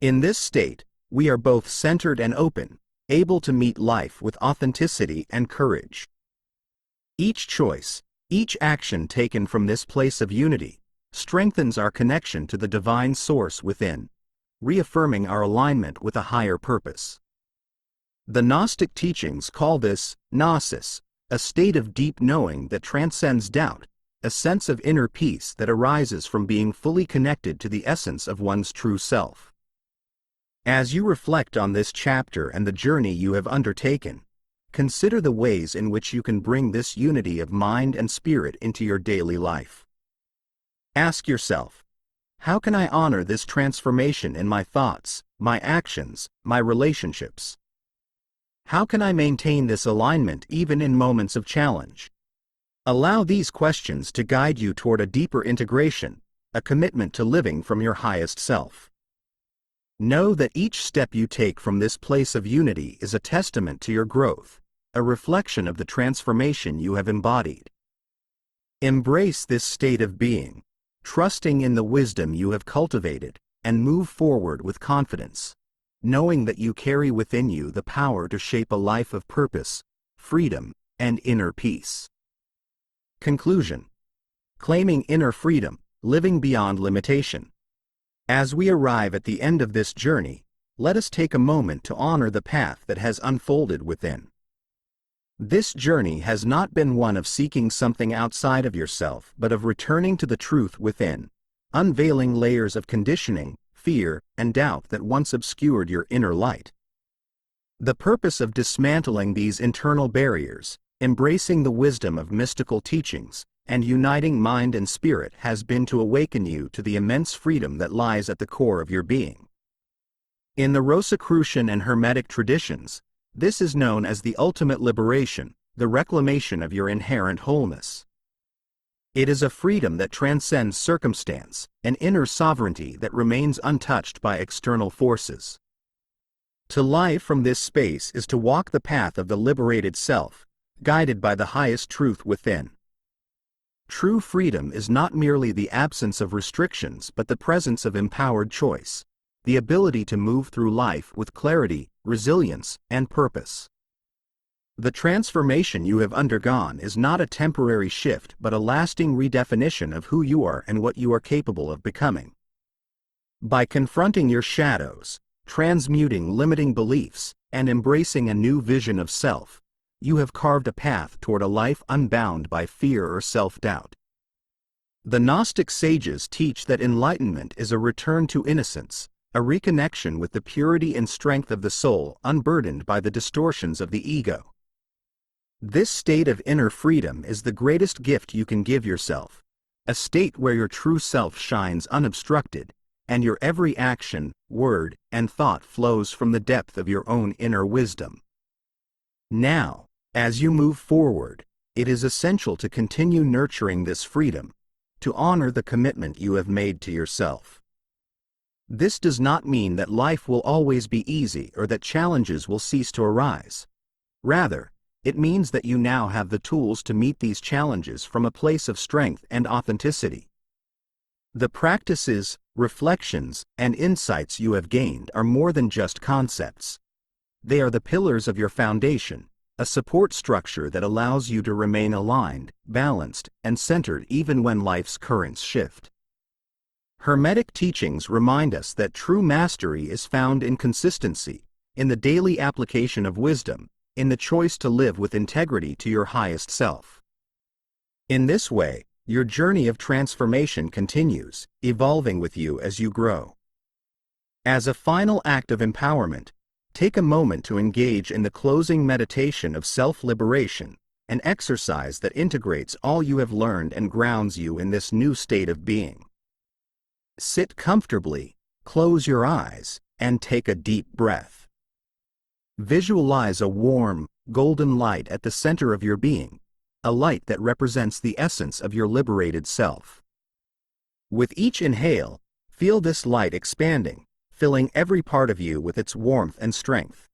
In this state, we are both centered and open, able to meet life with authenticity and courage. Each choice, each action taken from this place of unity, strengthens our connection to the divine source within, reaffirming our alignment with a higher purpose. The Gnostic teachings call this gnosis, a state of deep knowing that transcends doubt, a sense of inner peace that arises from being fully connected to the essence of one's true self. As you reflect on this chapter and the journey you have undertaken, consider the ways in which you can bring this unity of mind and spirit into your daily life. Ask yourself, how can I honor this transformation in my thoughts, my actions, my relationships? How can I maintain this alignment even in moments of challenge? Allow these questions to guide you toward a deeper integration, a commitment to living from your highest self. Know that each step you take from this place of unity is a testament to your growth, a reflection of the transformation you have embodied. Embrace this state of being, trusting in the wisdom you have cultivated, and move forward with confidence, knowing that you carry within you the power to shape a life of purpose, freedom, and inner peace. Conclusion. Claiming inner freedom, living beyond limitation. As we arrive at the end of this journey, let us take a moment to honor the path that has unfolded within. This journey has not been one of seeking something outside of yourself but of returning to the truth within, unveiling layers of conditioning, fear, and doubt that once obscured your inner light. The purpose of dismantling these internal barriers, embracing the wisdom of mystical teachings, and uniting mind and spirit has been to awaken you to the immense freedom that lies at the core of your being. In the Rosicrucian and Hermetic traditions, this is known as the ultimate liberation, the reclamation of your inherent wholeness. It is a freedom that transcends circumstance, an inner sovereignty that remains untouched by external forces. To live from this space is to walk the path of the liberated self, guided by the highest truth within. True freedom is not merely the absence of restrictions but the presence of empowered choice, the ability to move through life with clarity, resilience, and purpose. The transformation you have undergone is not a temporary shift but a lasting redefinition of who you are and what you are capable of becoming. By confronting your shadows, transmuting limiting beliefs, and embracing a new vision of self, you have carved a path toward a life unbound by fear or self-doubt. The Gnostic sages teach that enlightenment is a return to innocence, a reconnection with the purity and strength of the soul unburdened by the distortions of the ego. This state of inner freedom is the greatest gift you can give yourself, a state where your true self shines unobstructed, and your every action, word, and thought flows from the depth of your own inner wisdom. Now, as you move forward, it is essential to continue nurturing this freedom, to honor the commitment you have made to yourself. This does not mean that life will always be easy or that challenges will cease to arise. Rather, it means that you now have the tools to meet these challenges from a place of strength and authenticity. The practices, reflections, and insights you have gained are more than just concepts. They are the pillars of your foundation, a support structure that allows you to remain aligned, balanced, and centered even when life's currents shift. Hermetic teachings remind us that true mastery is found in consistency, in the daily application of wisdom, in the choice to live with integrity to your highest self. In this way, your journey of transformation continues, evolving with you as you grow. As a final act of empowerment, take a moment to engage in the closing meditation of self-liberation, an exercise that integrates all you have learned and grounds you in this new state of being. Sit comfortably, close your eyes, and take a deep breath. Visualize a warm, golden light at the center of your being, a light that represents the essence of your liberated self. With each inhale, feel this light expanding, filling every part of you with its warmth and strength.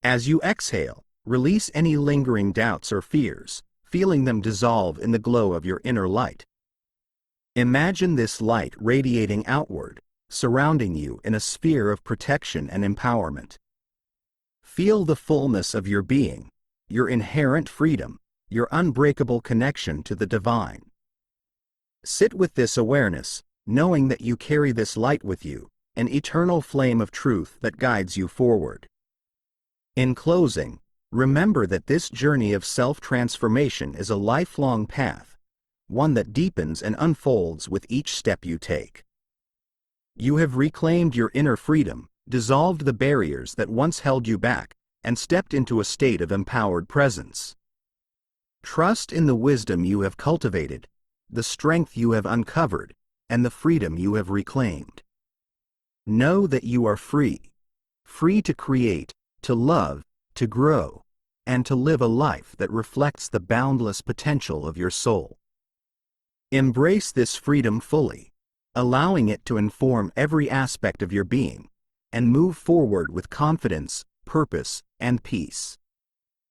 As you exhale, release any lingering doubts or fears, feeling them dissolve in the glow of your inner light. Imagine this light radiating outward, surrounding you in a sphere of protection and empowerment. Feel the fullness of your being, your inherent freedom, your unbreakable connection to the divine. Sit with this awareness, knowing that you carry this light with you, an eternal flame of truth that guides you forward. In closing, remember that this journey of self-transformation is a lifelong path, one that deepens and unfolds with each step you take. You have reclaimed your inner freedom, dissolved the barriers that once held you back, and stepped into a state of empowered presence. Trust in the wisdom you have cultivated, the strength you have uncovered, and the freedom you have reclaimed. Know that you are free, free to create, to love, to grow, and to live a life that reflects the boundless potential of your soul. Embrace this freedom fully, allowing it to inform every aspect of your being, and move forward with confidence, purpose, and peace.